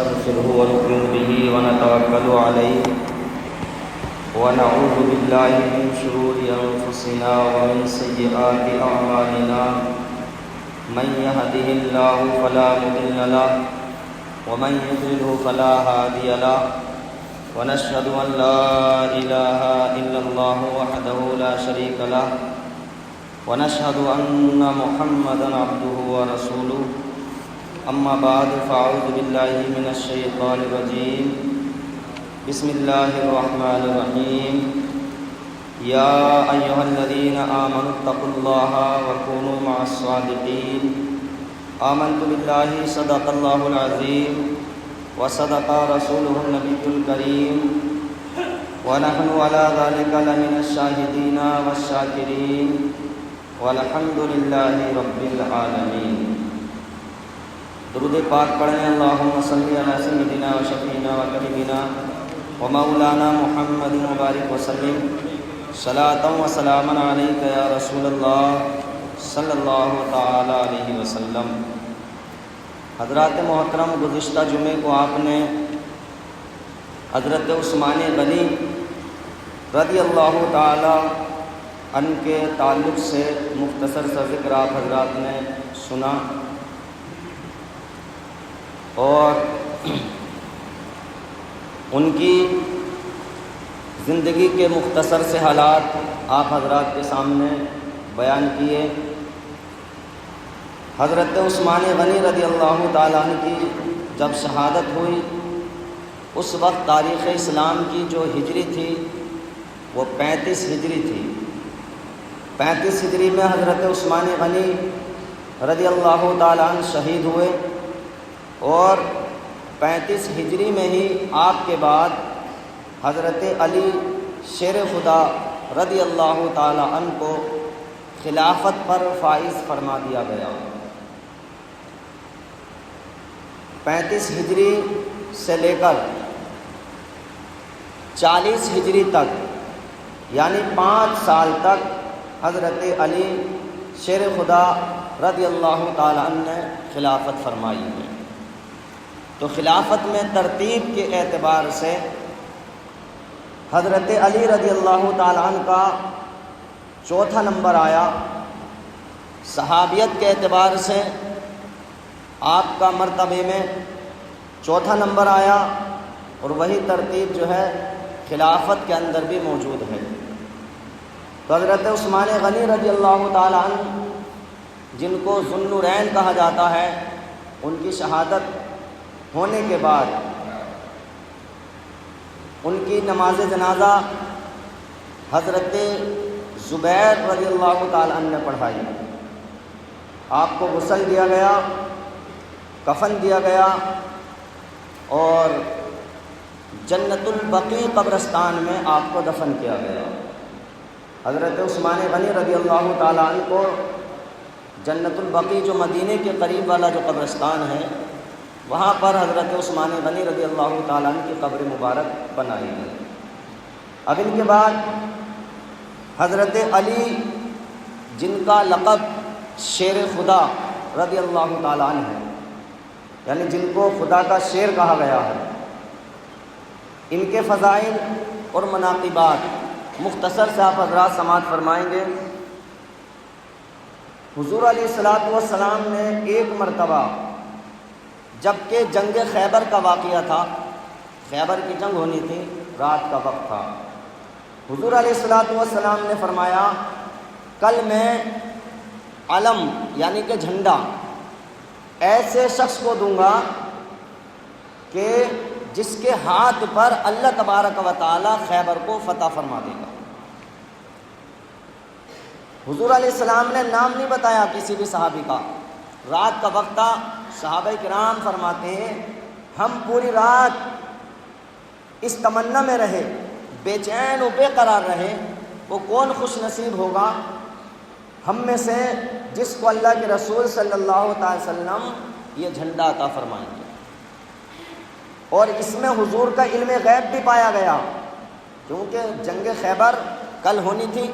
ونستغفره ونؤمن به ونتوكل عليه ونعوذ بالله من شرور أنفسنا ومن سيئات أعمالنا من يهده الله فلا مضل له ومن يضلل فلا هادي له ونشهد أن لا إله إلا الله وحده لا شريك له ونشهد أن محمدا عبده ورسوله أما بعد فأعوذ بالله من الشيطان الرجيم بسم الله الرحمن الرحيم يا أيها الذين آمنوا اتقوا الله وكونوا مع الصادقين آمنت بالله صدق الله العظيم وصدق رسوله النبي الكريم ونحن على ذلك لمن الشاهدين والشاكرين والحمد لله رب العالمين. درود پاک پڑھیں اللہم صلی علی سیدنا و شفیعنا و حبیبنا و مولانا محمد مبارک وسلم صلاۃ و سلاما علیک یا رسول اللہ صلی اللہ تعالی علیہ وسلم. حضرات محترم، گزشتہ جمعے کو آپ نے حضرت عثمان غنی رضی اللہ تعالی عنہ کے تعلق سے مختصر سا ذکر آپ حضرات نے سنا اور ان کی زندگی کے مختصر سے حالات آپ حضرات کے سامنے بیان کیے. حضرت عثمان غنی رضی اللہ تعالیٰ عنہ کی جب شہادت ہوئی اس وقت تاریخ اسلام کی جو ہجری تھی وہ 35 ہجری تھی. 35 ہجری میں حضرت عثمان غنی رضی اللہ تعالیٰ عنہ شہید ہوئے اور 35 ہجری میں ہی آپ کے بعد حضرت علی شیر خدا رضی اللہ تعالیٰ عنہ کو خلافت پر فائز فرما دیا گیا. 35 ہجری سے لے کر 40 ہجری تک یعنی 5 سال تک حضرت علی شیر خدا رضی اللہ تعالیٰ عنہ نے خلافت فرمائی ہے. تو خلافت میں ترتیب کے اعتبار سے حضرت علی رضی اللہ تعالیٰ عنہ کا چوتھا نمبر آیا. صحابیت کے اعتبار سے آپ کا مرتبے میں چوتھا نمبر آیا اور وہی ترتیب جو ہے خلافت کے اندر بھی موجود ہے. تو حضرت عثمان غنی رضی اللہ تعالیٰ عنہ جن کو ذو النورین کہا جاتا ہے، ان کی شہادت ہونے کے بعد ان کی نماز جنازہ حضرت زبیر رضی اللہ تعالیٰ عنہ نے پڑھائی. آپ کو غسل دیا گیا، کفن دیا گیا اور جنت البقیع قبرستان میں آپ کو دفن کیا گیا. حضرت عثمان غنی رضی اللہ تعالیٰ عنہ کو جنت البقیع جو مدینے کے قریب والا جو قبرستان ہے وہاں پر حضرت عثمان غنی رضی اللہ تعالیٰ عنہ کی قبر مبارک بنائی گئی. اب ان کے بعد حضرت علی جن کا لقب شیر خدا رضی اللہ تعالیٰ عنہ ہے، یعنی جن کو خدا کا شیر کہا گیا ہے، ان کے فضائل اور مناقبات مختصر سے آپ حضرات سماعت فرمائیں گے. حضور علیہ الصلوۃ والسلام نے ایک مرتبہ جبکہ جنگ خیبر کا واقعہ تھا، خیبر کی جنگ ہونی تھی، رات کا وقت تھا، حضور علیہ الصلوۃ والسلام نے فرمایا کل میں علم یعنی کہ جھنڈا ایسے شخص کو دوں گا کہ جس کے ہاتھ پر اللہ تبارک و تعالی خیبر کو فتح فرما دے گا. حضور علیہ السلام نے نام نہیں بتایا کسی بھی صحابی کا. رات کا وقت تھا. صحابہ کرام فرماتے ہیں ہم پوری رات اس تمنا میں رہے، بے چین و بے قرار رہے وہ کون خوش نصیب ہوگا ہم میں سے جس کو اللہ کے رسول صلی اللہ تعالی وسلم یہ جھنڈا عطا فرمائیں گے. اور اس میں حضور کا علم غیب بھی پایا گیا کیونکہ جنگ خیبر کل ہونی تھی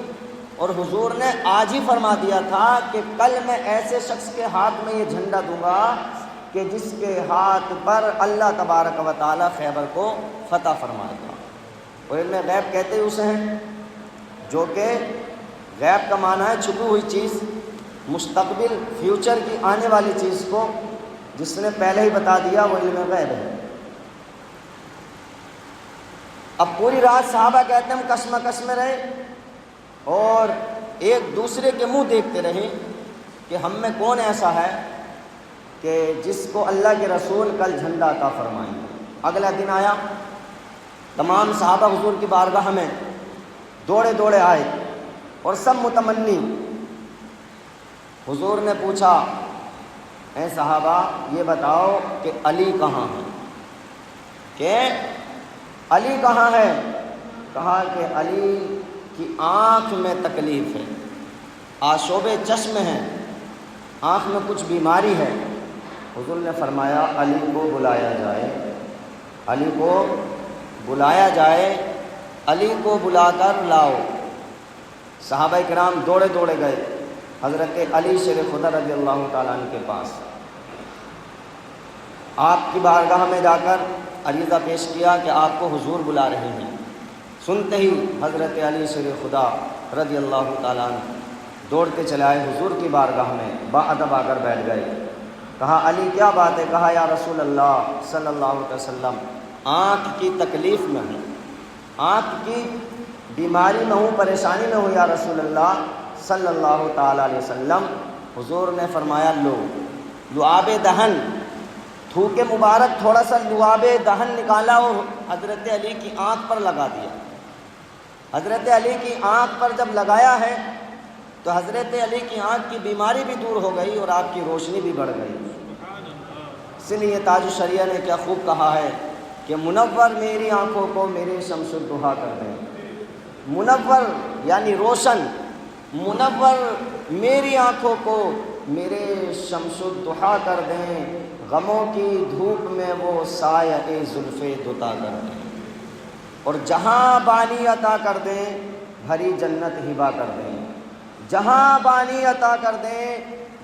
اور حضور نے آج ہی فرما دیا تھا کہ کل میں ایسے شخص کے ہاتھ میں یہ جھنڈا دوں گا کہ جس کے ہاتھ پر اللہ تبارک و تعالی خیبر کو فتح فرمائے گا۔ اور علم غیب کہتے ہی اسے ہیں جو کہ غیب کا معنی ہے چھپی ہوئی چیز، مستقبل فیوچر کی آنے والی چیز کو جس نے پہلے ہی بتا دیا وہ علم غیب ہے۔ اب پوری رات صحابہ کہتے ہیں ہم کشمکش میں رہے اور ایک دوسرے کے منہ دیکھتے رہے کہ ہم میں کون ایسا ہے کہ جس کو اللہ کے رسول کل جھنڈا عطا فرمائیں گے۔ اگلا دن آیا، تمام صحابہ حضور کی بارگاہ میں دوڑے دوڑے آئے اور سب متمنی۔ حضور نے پوچھا اے صحابہ یہ بتاؤ کہ علی کہاں ہے، کہ علی کہاں ہے؟ کہا کہ علی کی آنکھ میں تکلیف ہے، آشوب چشم ہے، آنکھ میں کچھ بیماری ہے۔ حضور نے فرمایا علی کو بلایا جائے، علی کو بلایا جائے، علی کو بلا کر لاؤ۔ صحابہ کرام دوڑے دوڑے گئے حضرت علی شیر خدا رضی اللہ تعالیٰ عنہ کے پاس۔ آپ کی بارگاہ میں جا کر عریضہ پیش کیا کہ آپ کو حضور بلا رہے ہیں۔ سنتے ہی حضرت علی شیر خدا رضی اللہ تعالیٰ عنہ دوڑتے چلے آئے حضور کی بارگاہ میں، باادب آ کر بیٹھ گئے۔ کہا علی کیا بات ہے؟ کہا یا رسول اللہ صلی اللہ علیہ وسلم آنکھ کی تکلیف میں ہوں، آنکھ کی بیماری میں ہوں، پریشانی میں ہوں یا رسول اللہ صلی اللہ تعالیٰ علیہ وسلم۔ حضور نے فرمایا لو لعاب دہن، تھوک مبارک تھوڑا سا لعاب دہن نکالا اور حضرت علی کی آنکھ پر لگا دیا۔ حضرت علی کی آنکھ پر جب لگایا ہے تو حضرت علی کی آنکھ کی بیماری بھی دور ہو گئی اور آپ کی روشنی بھی بڑھ گئی۔ اس لیے تاج الشریعہ نے کیا خوب کہا ہے کہ منور میری آنکھوں کو میرے شمس الضحیٰ کر دیں۔ منور یعنی روشن، منور میری آنکھوں کو میرے شمس الضحیٰ کر دیں، غموں کی دھوپ میں وہ سایہ زلف دتا کر دیں، اور جہاں بانی عطا کر دیں بھری جنت ہبا کر دیں، جہاں بانی عطا کر دیں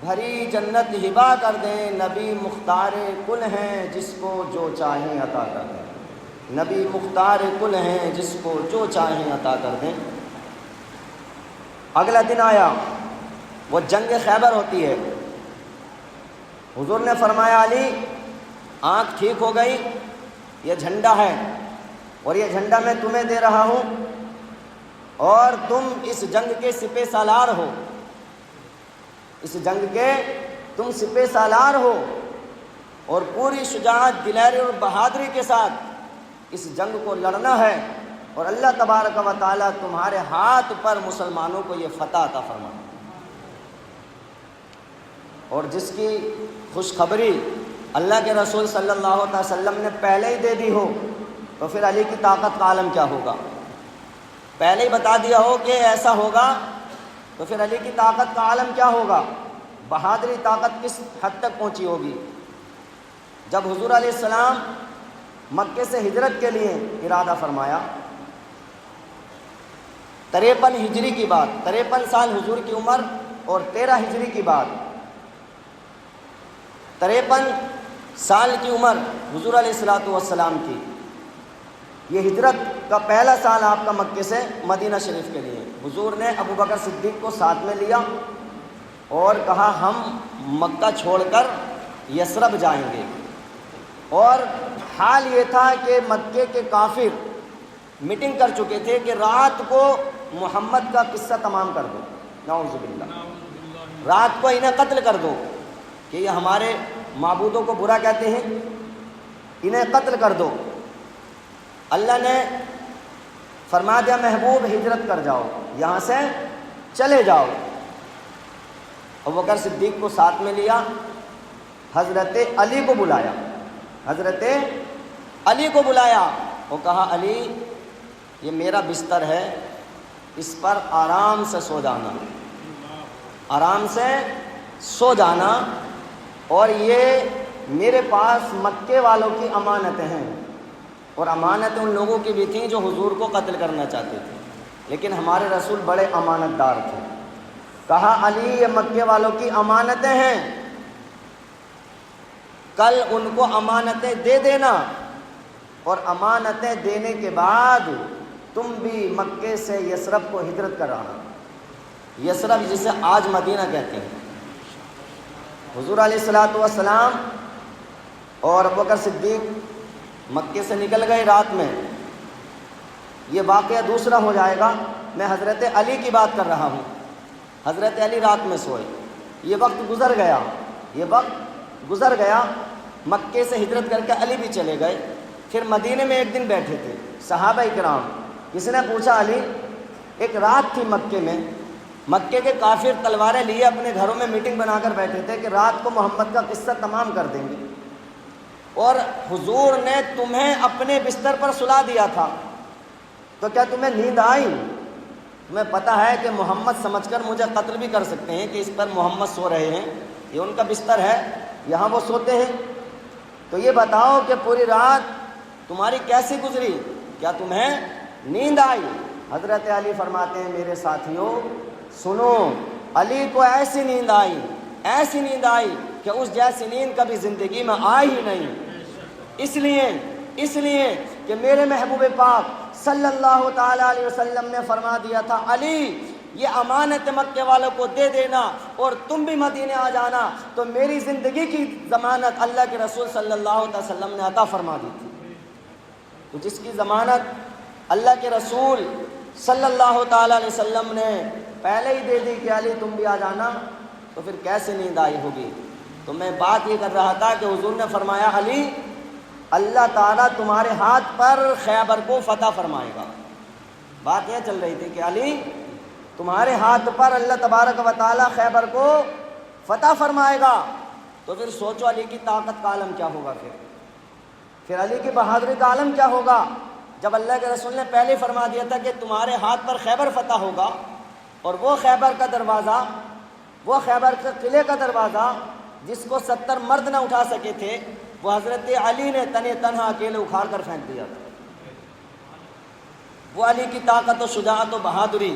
بھری جنت ہبا کر دیں۔ نبی مختار کل ہیں جس کو جو چاہیں عطا کر دیں، نبی مختار کل ہیں جس کو جو چاہیں عطا کر دیں۔ اگلا دن آیا، وہ جنگ خیبر ہوتی ہے۔ حضور نے فرمایا علی آنکھ ٹھیک ہو گئی، یہ جھنڈا ہے اور یہ جھنڈا میں تمہیں دے رہا ہوں اور تم اس جنگ کے سپہ سالار ہو، اس جنگ کے تم سپہ سالار ہو اور پوری شجاعت دلیری اور بہادری کے ساتھ اس جنگ کو لڑنا ہے، اور اللہ تبارک و تعالیٰ تمہارے ہاتھ پر مسلمانوں کو یہ فتح عطا فرمائے۔ اور جس کی خوشخبری اللہ کے رسول صلی اللہ علیہ وسلم نے پہلے ہی دے دی ہو تو پھر علی کی طاقت کا عالم کیا ہوگا؟ پہلے ہی بتا دیا ہو کہ ایسا ہوگا تو پھر علی کی طاقت کا عالم کیا ہوگا؟ بہادری طاقت کس حد تک پہنچی ہوگی؟ جب حضور علیہ السلام مکے سے ہجرت کے لیے ارادہ فرمایا، 53 ہجری کی بات، 53 سال حضور کی عمر اور 13 ہجری کی بات، 53 سال کی عمر حضور علیہ السلام کی، یہ ہجرت کا پہلا سال آپ کا مکے سے مدینہ شریف کے لیے۔ حضور نے ابو بکر صدیق کو ساتھ میں لیا اور کہا ہم مکہ چھوڑ کر یثرب جائیں گے، اور حال یہ تھا کہ مکے کے کافر میٹنگ کر چکے تھے کہ رات کو محمد کا قصہ تمام کر دو، نعوذ باللہ، رات کو انہیں قتل کر دو کہ یہ ہمارے معبودوں کو برا کہتے ہیں، انہیں قتل کر دو۔ اللہ نے فرما دیا محبوب ہجرت کر جاؤ، یہاں سے چلے جاؤ۔ ابوبکر صدیق کو ساتھ میں لیا، حضرت علی کو بلایا، حضرت علی کو بلایا، وہ کہا علی یہ میرا بستر ہے، اس پر آرام سے سو جانا، آرام سے سو جانا، اور یہ میرے پاس مکے والوں کی امانتیں ہیں، اور امانتیں ان لوگوں کی بھی تھیں جو حضور کو قتل کرنا چاہتے تھے، لیکن ہمارے رسول بڑے امانت دار تھے۔ کہا علی یہ مکے والوں کی امانتیں ہیں، کل ان کو امانتیں دے دینا، اور امانتیں دینے کے بعد تم بھی مکے سے یثرب کو ہجرت کر آنا۔ یثرب جسے آج مدینہ کہتے ہیں۔ حضور علیہ الصلوۃ والسلام اور ابوبکر صدیق مکے سے نکل گئے رات میں۔ یہ واقعہ دوسرا ہو جائے گا، میں حضرت علی کی بات کر رہا ہوں۔ حضرت علی رات میں سوئے، یہ وقت گزر گیا، یہ وقت گزر گیا، مکے سے ہجرت کر کے علی بھی چلے گئے۔ پھر مدینے میں ایک دن بیٹھے تھے صحابہ کرام، کسی نے پوچھا علی، ایک رات تھی مکے میں، مکے کے کافر تلواریں لیے اپنے گھروں میں میٹنگ بنا کر بیٹھے تھے کہ رات کو محمد کا قصہ تمام کر دیں گے، اور حضور نے تمہیں اپنے بستر پر سلا دیا تھا، تو کیا تمہیں نیند آئی؟ تمہیں پتہ ہے کہ محمد سمجھ کر مجھے قتل بھی کر سکتے ہیں کہ اس پر محمد سو رہے ہیں، یہ ان کا بستر ہے، یہاں وہ سوتے ہیں، تو یہ بتاؤ کہ پوری رات تمہاری کیسی گزری، کیا تمہیں نیند آئی؟ حضرت علی فرماتے ہیں میرے ساتھیوں سنو، علی کو ایسی نیند آئی، ایسی نیند آئی کہ اس جیسی نیند کبھی زندگی میں آئی ہی نہیں، اس لیے کہ میرے محبوب پاک صلی اللہ تعالیٰ علیہ وسلم نے فرما دیا تھا علی یہ امانت مکے والوں کو دے دینا اور تم بھی مدینے آ جانا، تو میری زندگی کی ضمانت اللہ کے رسول صلی اللہ علیہ وسلم نے عطا فرما دی تھی۔ تو جس کی ضمانت اللہ کے رسول صلی اللہ تعالیٰ علیہ وسلم نے پہلے ہی دے دی کہ علی تم بھی آ جانا، تو پھر کیسے نیند آئی ہوگی؟ تو میں بات یہ کر رہا تھا کہ حضور نے فرمایا علی اللہ تعالیٰ تمہارے ہاتھ پر خیبر کو فتح فرمائے گا۔ بات یہ چل رہی تھی کہ علی تمہارے ہاتھ پر اللہ تبارک و تعالیٰ خیبر کو فتح فرمائے گا، تو پھر سوچو علی کی طاقت کا عالم کیا ہوگا، پھر علی کی بہادری کا عالم کیا ہوگا، جب اللہ کے رسول نے پہلے فرما دیا تھا کہ تمہارے ہاتھ پر خیبر فتح ہوگا، اور وہ خیبر کا دروازہ، وہ خیبر کے قلعے کا دروازہ جس کو 70 مرد نہ اٹھا سکے تھے، وہ حضرت علی نے تنہا اکیلے اکھاڑ کر پھینک دیا تھا۔ وہ علی کی طاقت و شجاعت و بہادری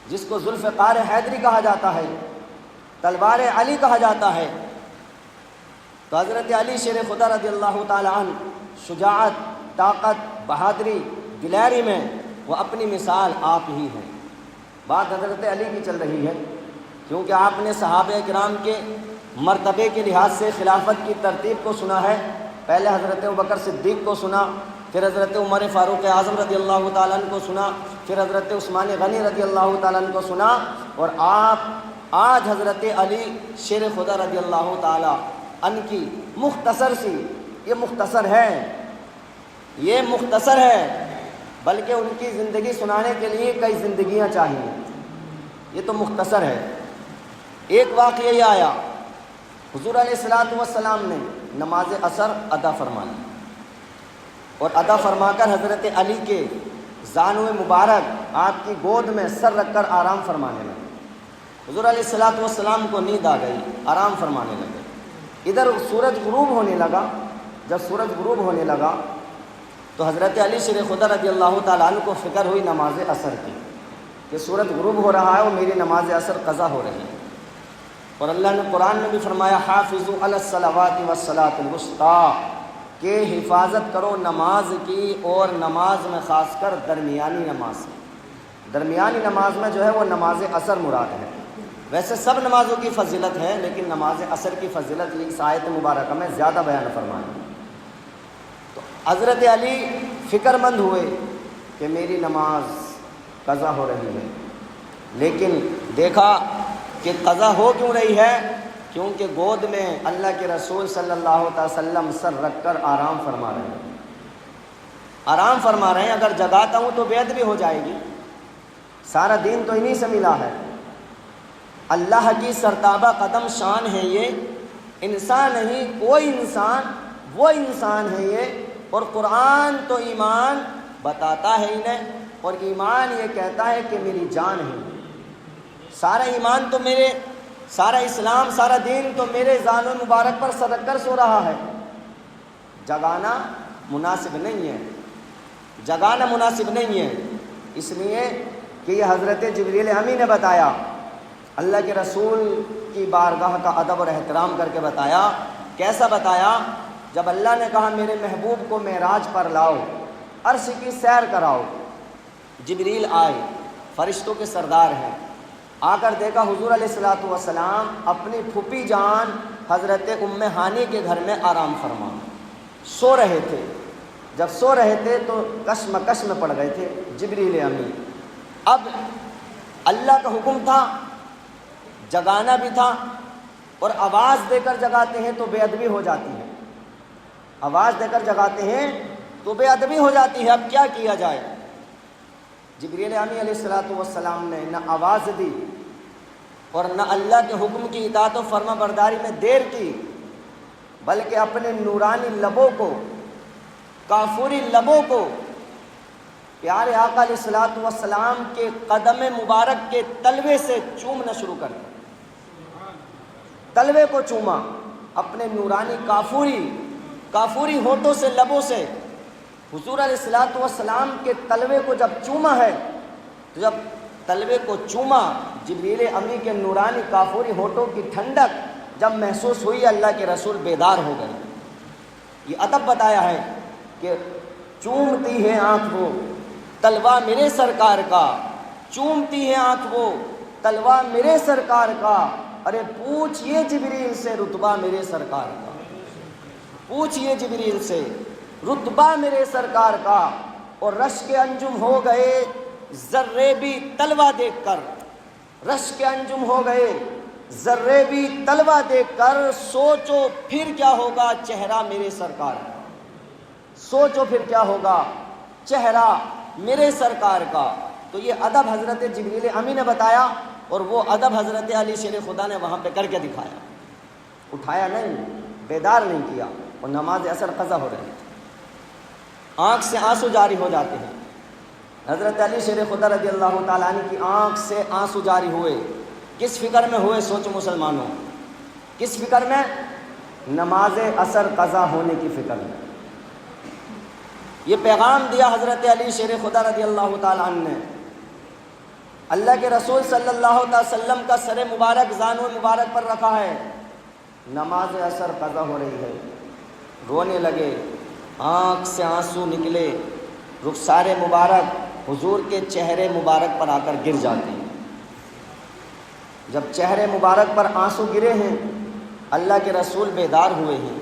جس کو ذوالفقار حیدری کہا جاتا ہے، تلوار علی کہا جاتا ہے، تو حضرت علی شیر خدا رضی اللہ تعالیٰ عنہ شجاعت، طاقت، بہادری، دلیری میں وہ اپنی مثال آپ ہی ہیں۔ بات حضرت علی کی چل رہی ہے کیونکہ آپ نے صحابہ کرام کے مرتبے کے لحاظ سے خلافت کی ترتیب کو سنا ہے۔ پہلے حضرت ابوبکر صدیق کو سنا، پھر حضرت عمر فاروق اعظم رضی اللہ تعالیٰ عنہ کو سنا، پھر حضرت عثمان غنی رضی اللہ تعالیٰ عنہ کو سنا، اور آپ آج حضرت علی شیر خدا رضی اللہ تعالیٰ عنہ کی مختصر سی، یہ مختصر ہے بلکہ ان کی زندگی سنانے کے لیے کئی زندگیاں چاہیے، یہ تو مختصر ہے۔ ایک واقعہ یہ آیا، حضور علیہ الصلوۃ والسلام نے نماز عصر ادا فرما لی، اور ادا فرما کر حضرت علی کے زانو مبارک آپ کی گود میں سر رکھ کر آرام فرمانے لگے۔ حضور علیہ الصلوۃ والسلام کو نیند آ گئی، آرام فرمانے لگے۔ ادھر سورج غروب ہونے لگا، جب سورج غروب ہونے لگا تو حضرت علی شیر خدا رضی اللہ تعالیٰ عنہ کو فکر ہوئی نماز عصر کی کہ سورج غروب ہو رہا ہے اور میری نماز عصر قضا ہو رہی ہے، اور اللہ نے قرآن میں بھی فرمایا حافظوا علی الصلوات والصلاۃ الوسطیٰ کہ حفاظت کرو نماز کی، اور نماز میں خاص کر درمیانی نماز کی۔ درمیانی نماز میں جو ہے وہ نماز عصر مراد ہے، ویسے سب نمازوں کی فضیلت ہے لیکن نماز عصر کی فضیلت اس آیت مبارکہ میں زیادہ بیان فرمائی۔ تو حضرت علی فکر مند ہوئے کہ میری نماز قضا ہو رہی ہے، لیکن دیکھا کہ قضا ہو کیوں رہی ہے، کیونکہ گود میں اللہ کے رسول صلی اللہ علیہ وسلم سر رکھ کر آرام فرما رہے ہیں، اگر جگاتا ہوں تو بیعت بھی ہو جائے گی، سارا دین تو انہی سے ملا ہے۔ اللہ کی سرتابہ قدم شان ہے یہ، انسان نہیں کوئی انسان، وہ انسان ہے یہ، اور قرآن تو ایمان بتاتا ہے انہیں، اور ایمان یہ کہتا ہے کہ میری جان ہے، سارا ایمان تو میرے، سارا اسلام، سارا دین تو میرے زانو مبارک پر سر رکھ کر سو رہا ہے۔ جگانا مناسب نہیں ہے، جگانا مناسب نہیں ہے، اس لیے کہ یہ حضرت جبریل امی نے بتایا، اللہ کے رسول کی بارگاہ کا ادب اور احترام کر کے بتایا کہ کیسا بتایا؟ جب اللہ نے کہا میرے محبوب کو معراج پر لاؤ، عرش کی سیر کراؤ، جبریل آئے، فرشتوں کے سردار ہیں، آ کر دیکھا حضور علیہ الصلوۃ والسلام اپنی پھوپھی جان حضرت ام ہانی کے گھر میں آرام فرما سو رہے تھے۔ جب سو رہے تھے تو کشمکش میں پڑ گئے تھے جبریل امین۔ اب اللہ کا حکم تھا، جگانا بھی تھا، اور آواز دے کر جگاتے ہیں تو بے ادبی ہو جاتی ہے، آواز دے کر جگاتے ہیں تو بے ادبی ہو جاتی ہے۔ اب کیا کیا جائے؟ جبریل امین علیہ الصلوۃ والسلام نے نہ آواز دی اور نہ اللہ کے حکم کی اطاعت و فرما برداری میں دیر کی، بلکہ اپنے نورانی لبوں کو، کافوری لبوں کو پیارے آقا علیہ الصلوۃ والسلام کے قدم مبارک کے تلوے سے چومنا شروع کر دیا۔ تلوے کو چوما، اپنے نورانی کافوری ہونٹوں سے، لبوں سے حضور علیہ الصلوۃ والسلام کے تلوے کو جب چوما ہے، تو جب تلوے کو چوما، جبریل امی کے نورانی کافوری ہونٹوں کی ٹھنڈک جب محسوس ہوئی، اللہ کے رسول بیدار ہو گئے۔ یہ ادب بتایا ہے کہ چومتی ہے آنکھ وہ تلوہ میرے سرکار کا، چومتی ہے آنکھ وہ تلوہ میرے سرکار کا، ارے پوچھئے جبریل سے رتبہ میرے سرکار کا، پوچھئے جبریل سے رتبہ میرے سرکار کا۔ اور رشک انجم ہو گئے ذرے بھی تلوہ دیکھ کر، رشک انجم ہو گئے ذرے بھی تلوہ دیکھ کر، سوچو پھر کیا ہوگا چہرہ میرے سرکار کا، سوچو پھر کیا ہوگا چہرہ میرے سرکار کا۔ تو یہ ادب حضرت جبریل امی نے بتایا، اور وہ ادب حضرت علی شیر خدا نے وہاں پہ کر کے دکھایا، اٹھایا نہیں، بیدار نہیں کیا، اور نماز اثر قضا ہو رہی تھی، آنکھ سے آنسو جاری ہو جاتے ہیں۔ حضرت علی شیر خدا رضی اللہ تعالیٰ عنہ کی آنکھ سے آنسو جاری ہوئے، کس فکر میں ہوئے؟ سوچو مسلمانوں، کس فکر میں؟ نماز اثر قضا ہونے کی فکر میں۔ یہ پیغام دیا حضرت علی شیر خدا رضی اللہ تعالیٰ عنہ نے۔ اللہ کے رسول صلی اللہ علیہ وسلم کا سر مبارک زانو مبارک پر رکھا ہے، نماز اثر قضا ہو رہی ہے، رونے لگے، آنکھ سے آنسو نکلے، رخسار مبارک حضور کے چہرے مبارک پر آ کر گر جاتے ہیں۔ جب چہرے مبارک پر آنسو گرے ہیں، اللہ کے رسول بیدار ہوئے ہیں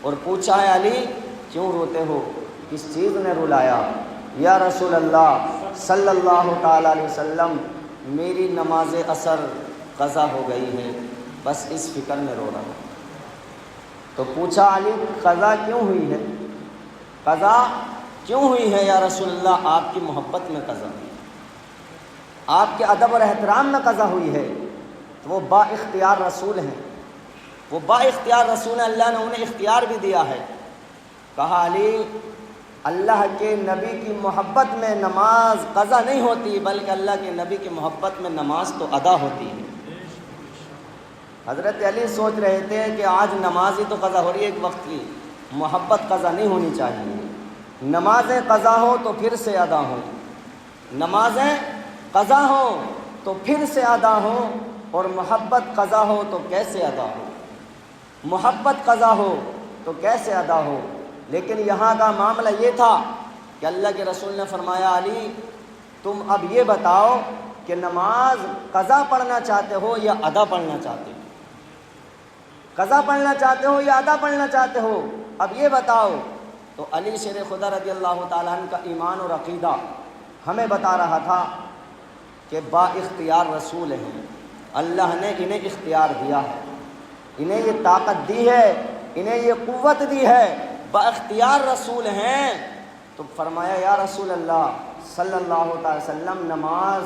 اور پوچھا ہے علی کیوں روتے ہو، کس چیز نے رلایا؟ یا رسول اللہ صلی اللہ تعالیٰ علیہ وسلم میری نماز اثر قضا ہو گئی ہے، بس اس فکر میں رو رہا ہوں۔ تو پوچھا علی قضا کیوں ہوئی ہے؟ قضا کیوں ہوئی ہے یا رسول اللہ؟ آپ کی محبت میں قضا ہوئی، آپ کے ادب اور احترام میں قضا ہوئی ہے۔ تو وہ با اختیار رسول ہیں، وہ با اختیار رسول ہیں، اللہ نے انہیں اختیار بھی دیا ہے۔ کہا علی اللہ کے نبی کی محبت میں نماز قضا نہیں ہوتی، بلکہ اللہ کے نبی کی محبت میں نماز تو ادا ہوتی ہے۔ حضرت علی سوچ رہے تھے کہ آج نماز ہی تو قضا ہو رہی ہے ایک وقت کی، محبت قضا نہیں ہونی چاہیے۔ نمازیں قضا ہو تو پھر سے ادا ہوں، نمازیں قضا ہو تو پھر سے ادا ہو، اور محبت قضا ہو تو کیسے ادا ہو، محبت قضا ہو تو کیسے ادا ہو۔ لیکن یہاں کا معاملہ یہ تھا کہ اللہ کے رسول نے فرمایا علی تم اب یہ بتاؤ کہ نماز قضا پڑھنا چاہتے ہو یا ادا پڑھنا چاہتے ہو، قضا پڑھنا چاہتے ہو یا ادا پڑھنا چاہتے ہو، اب یہ بتاؤ۔ تو علی شیر خدا رضی اللہ تعالیٰ عنہ کا ایمان اور عقیدہ ہمیں بتا رہا تھا کہ با اختیار رسول ہیں، اللہ نے انہیں اختیار دیا ہے، انہیں یہ طاقت دی ہے، انہیں یہ قوت دی ہے، با اختیار رسول ہیں۔ تو فرمایا یا رسول اللہ صلی اللہ علیہ وسلم نماز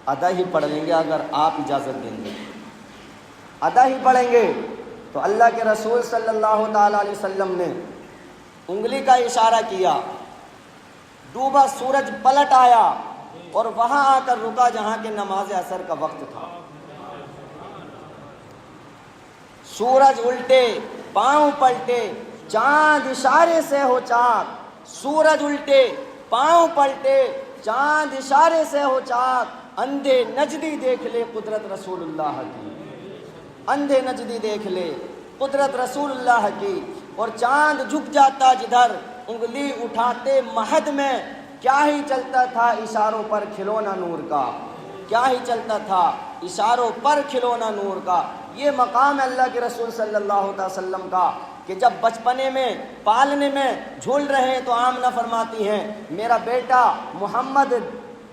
ادا ہی پڑھ لیں گے اگر آپ اجازت دیں گے، ادا ہی پڑھیں گے۔ تو اللہ کے رسول صلی اللہ تعالیٰ علیہ وسلم نے انگلی کا اشارہ کیا، ڈوبا سورج پلٹ آیا اور وہاں آ کر رکا جہاں کے نماز اثر کا وقت تھا۔ سورج الٹے، پاؤں پلٹے، چاند اشارے سے ہو چاک، سورج الٹے، پاؤں پلٹے، چاند اشارے سے ہو چاک، اندھے نجدی دیکھ لے قدرت رسول اللہ کی، اندھے نجدی دیکھ لے قدرت رسول اللہ کی، اور چاند جھک جاتا جدھر انگلی اٹھاتے مہد میں، کیا ہی چلتا تھا اشاروں پر کھلونا نور کا، کیا ہی چلتا تھا اشاروں پر کھلونا نور کا۔ یہ مقام ہے اللہ کے رسول صلی اللہ علیہ وسلم کا کہ جب بچپنے میں پالنے میں جھول رہے ہیں تو آمنہ فرماتی ہیں میرا بیٹا محمد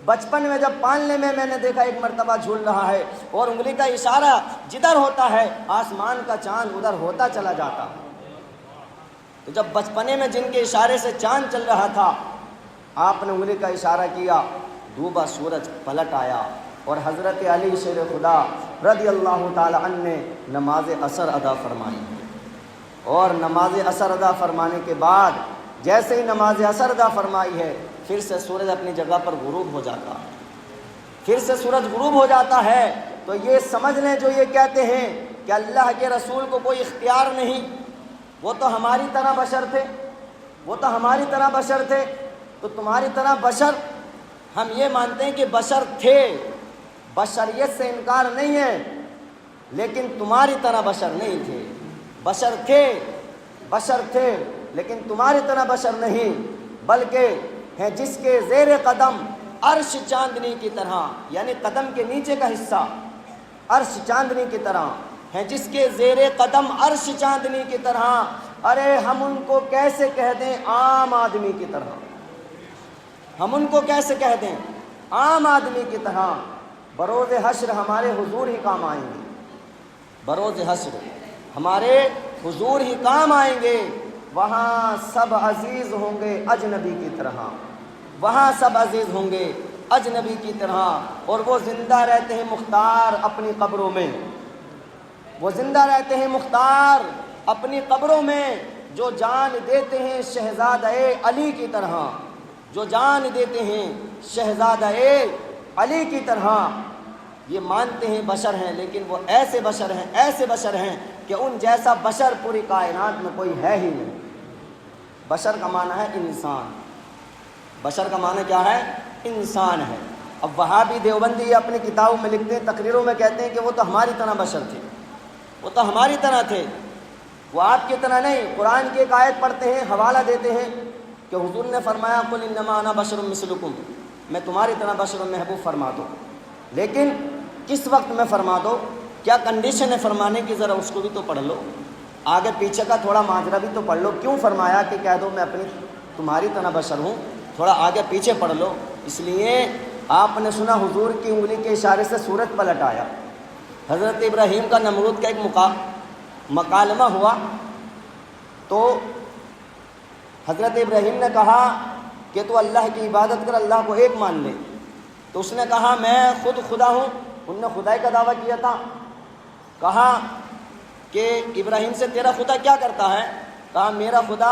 بچپن میں جب پالنے میں نے دیکھا ایک مرتبہ جھول رہا ہے، اور انگلی کا اشارہ جدھر ہوتا ہے آسمان کا چاند ادھر ہوتا چلا جاتا۔ تو جب بچپنے میں جن کے اشارے سے چاند چل رہا تھا، آپ نے انگلی کا اشارہ کیا، ڈوبا سورج پلٹ آیا، اور حضرت علی شیر خدا رضی اللہ تعالی عنہ نے نماز عصر ادا فرمائی، اور نماز عصر ادا فرمانے کے بعد جیسے ہی نماز عصر ادا فرمائی ہے پھر سے سورج اپنی جگہ پر غروب ہو جاتا، پھر سے سورج غروب ہو جاتا ہے۔ تو یہ سمجھ لیں جو یہ کہتے ہیں کہ اللہ کے رسول کو کوئی اختیار نہیں، وہ تو ہماری طرح بشر تھے، وہ تو ہماری طرح بشر تھے، تو تمہاری طرح بشر، ہم یہ مانتے ہیں کہ بشر تھے، بشریت سے انکار نہیں ہے، لیکن تمہاری طرح بشر نہیں تھے، بشر تھے لیکن تمہاری طرح بشر نہیں، بلکہ ہیں جس کے زیر قدم عرش چاندنی کی طرح، یعنی قدم کے نیچے کا حصہ عرش چاندنی کی طرح ہیں، جس کے زیر قدم عرش چاندنی کی طرح۔ ارے ہم ان کو کیسے کہہ دیں عام آدمی کی طرح، ہم ان کو کیسے کہہ دیں عام آدمی کی طرح۔ بروز حشر ہمارے حضور ہی کام آئیں گے، بروز حشر ہمارے حضور ہی کام آئیں گے، وہاں سب عزیز ہوں گے اجنبی کی طرح، وہاں سب عزیز ہوں گے اجنبی کی طرح، اور وہ زندہ رہتے ہیں مختار اپنی قبروں میں، وہ زندہ رہتے ہیں مختار اپنی قبروں میں، جو جان دیتے ہیں شہزادہ علی کی طرح، جو جان دیتے ہیں شہزادہ علی کی طرح۔ یہ مانتے ہیں بشر ہیں، لیکن وہ ایسے بشر ہیں، ایسے بشر ہیں کہ ان جیسا بشر پوری کائنات میں کوئی ہے ہی نہیں۔ بشر کا معنی ہے انسان، بشر کا معنی کیا ہے؟ انسان ہے۔ اب وہابی دیوبندی یہ اپنی کتابوں میں لکھتے ہیں، تقریروں میں کہتے ہیں کہ وہ تو ہماری طرح بشر تھے، وہ تو ہماری طرح تھے، وہ آپ کی طرح نہیں۔ قرآن کی ایک آیت پڑھتے ہیں، حوالہ دیتے ہیں کہ حضور نے فرمایا قل انما انا بشر مثلکم، میں تمہاری طرح بشر، محبوب فرما دو، لیکن کس وقت میں فرما دو، کیا کنڈیشن ہے فرمانے کی، ذرا اس کو بھی تو پڑھ لو، آگے پیچھے کا تھوڑا ماجرا بھی تو پڑھ لو، کیوں فرمایا کہ کہہ دو میں اپنی تمہاری طرح بشر ہوں، تھوڑا آگے پیچھے پڑھ لو۔ اس لیے آپ نے سنا حضور کی انگلی کے اشارے سے سورج پلٹ آیا۔ حضرت ابراہیم کا نمرود کا ایک مکالمہ ہوا، تو حضرت ابراہیم نے کہا کہ تو اللہ کی عبادت کر، اللہ کو ایک مان لے، تو اس نے کہا میں خود خدا ہوں، ان نے خدائی کا دعویٰ کیا تھا۔ کہا کہ ابراہیم سے تیرا خدا کیا کرتا ہے؟ کہا میرا خدا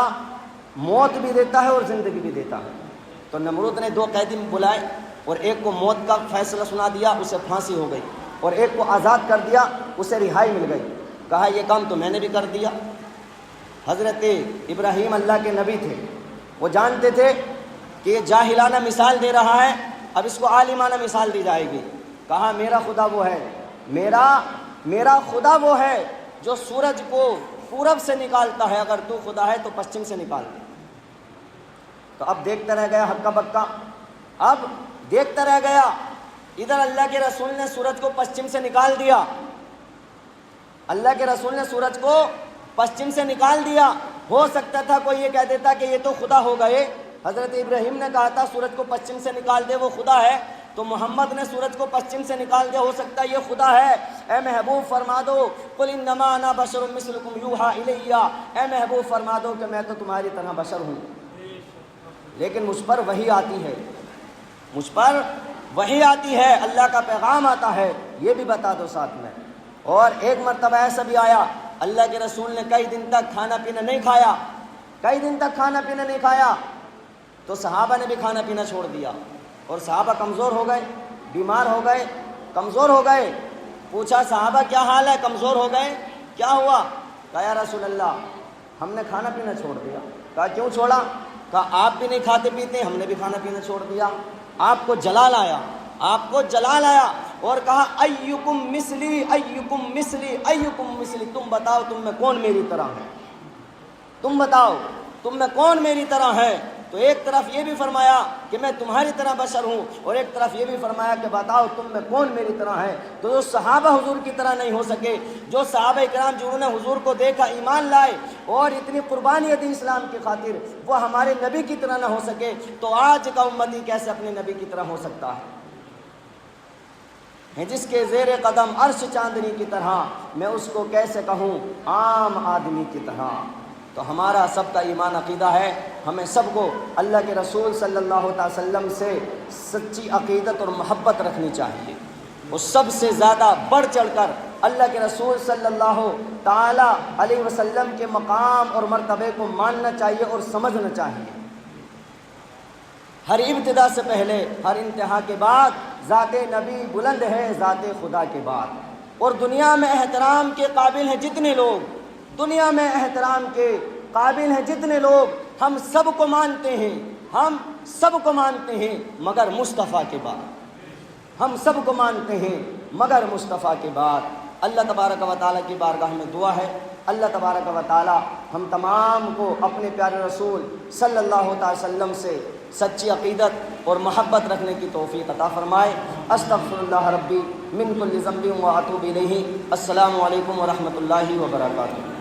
موت بھی دیتا ہے اور زندگی بھی دیتا ہے۔ تو نمرود نے دو قیدی بلائے، اور ایک کو موت کا فیصلہ سنا دیا، اسے پھانسی ہو گئی، اور ایک کو آزاد کر دیا، اسے رہائی مل گئی۔ کہا یہ کام تو میں نے بھی کر دیا۔ حضرت ابراہیم اللہ کے نبی تھے، وہ جانتے تھے کہ یہ جاہلانہ مثال دے رہا ہے، اب اس کو عالمانہ مثال دی جائے گی۔ کہا میرا خدا وہ ہے، میرا خدا وہ ہے جو سورج کو پورب سے نکالتا ہے، اگر تو خدا ہے تو پشچم سے نکال دے۔ تو اب دیکھتا رہ گیا ہکا بکا، اب دیکھتا رہ گیا، ادھر اللہ کے رسول نے سورج کو پشچم سے نکال دیا، اللہ کے رسول نے سورج کو پشچم سے نکال دیا۔ ہو سکتا تھا کوئی یہ کہہ دیتا کہ یہ تو خدا ہو گئے، حضرت ابراہیم نے کہا تھا سورج کو پشچم سے نکال دے، وہ خدا ہے، تو محمد نے سورج کو پشچم سے نکال دیا، ہو سکتا ہے یہ خدا ہے۔ اے محبوب فرما دو قل انما انا بشر مثلکم یوحی الی، اے محبوب فرما دو کہ میں تو تمہاری طرح بشر ہوں، لیکن مجھ پر وحی آتی ہے، مجھ پر وحی آتی ہے، اللہ کا پیغام آتا ہے، یہ بھی بتا دو ساتھ میں۔ اور ایک مرتبہ ایسا بھی آیا، اللہ کے رسول نے کئی دن تک کھانا پینا نہیں کھایا، کئی دن تک کھانا پینا نہیں کھایا، تو صحابہ نے بھی کھانا پینا چھوڑ دیا، اور صحابہ کمزور ہو گئے، بیمار ہو گئے، کمزور ہو گئے۔ پوچھا صحابہ کیا حال ہے، کمزور ہو گئے، کیا ہوا؟ کہا یا رسول اللہ ہم نے کھانا پینا چھوڑ دیا۔ کہا کیوں چھوڑا؟ کہا آپ بھی نہیں کھاتے پیتے، ہم نے بھی کھانا پینا چھوڑ دیا، آپ کو جلال آیا، آپ کو جلال آیا، اور کہا ایکم مثلی ایکم مثلی ایکم مثلی، تم بتاؤ تم میں کون میری طرح ہے، تم بتاؤ تم میں کون میری طرح ہے۔ تو ایک طرف یہ بھی فرمایا کہ میں تمہاری طرح بشر ہوں، اور ایک طرف یہ بھی فرمایا کہ بتاؤ تم میں کون میری طرح ہے۔ تو جو صحابہ حضور کی طرح نہیں ہو سکے، جو صحابہ کرام جنہوں نے حضور کو دیکھا ایمان لائے اور اتنی قربانی دی اسلام کی خاطر، وہ ہمارے نبی کی طرح نہ ہو سکے، تو آج کا امتی کیسے اپنے نبی کی طرح ہو سکتا ہے؟ جس کے زیر قدم عرش چاندنی کی طرح، میں اس کو کیسے کہوں عام آدمی کی طرح۔ تو ہمارا سب کا ایمان عقیدہ ہے، ہمیں سب کو اللہ کے رسول صلی اللہ علیہ وسلم سے سچی عقیدت اور محبت رکھنی چاہیے، اور سب سے زیادہ بڑھ چڑھ کر اللہ کے رسول صلی اللہ تعالی علیہ وسلم کے مقام اور مرتبے کو ماننا چاہیے اور سمجھنا چاہیے۔ ہر ابتدا سے پہلے، ہر انتہا کے بعد ذات نبی بلند ہے ذات خدا کے بعد۔ اور دنیا میں احترام کے قابل ہیں جتنے لوگ، دنیا میں احترام کے قابل ہیں جتنے لوگ، ہم سب کو مانتے ہیں، ہم سب کو مانتے ہیں مگر مصطفیٰ کے بعد، ہم سب کو مانتے ہیں مگر مصطفیٰ کے بعد۔ اللہ تبارک و تعالیٰ کی بارگاہ میں دعا ہے، اللہ تبارک و تعالیٰ ہم تمام کو اپنے پیارے رسول صلی اللہ علیہ وسلم سے سچی عقیدت اور محبت رکھنے کی توفیق عطا فرمائے۔ استغفر اللہ ربی من کل ذنب و اتوب الیہ۔ السلام علیکم ورحمۃ اللہ وبرکاتہ۔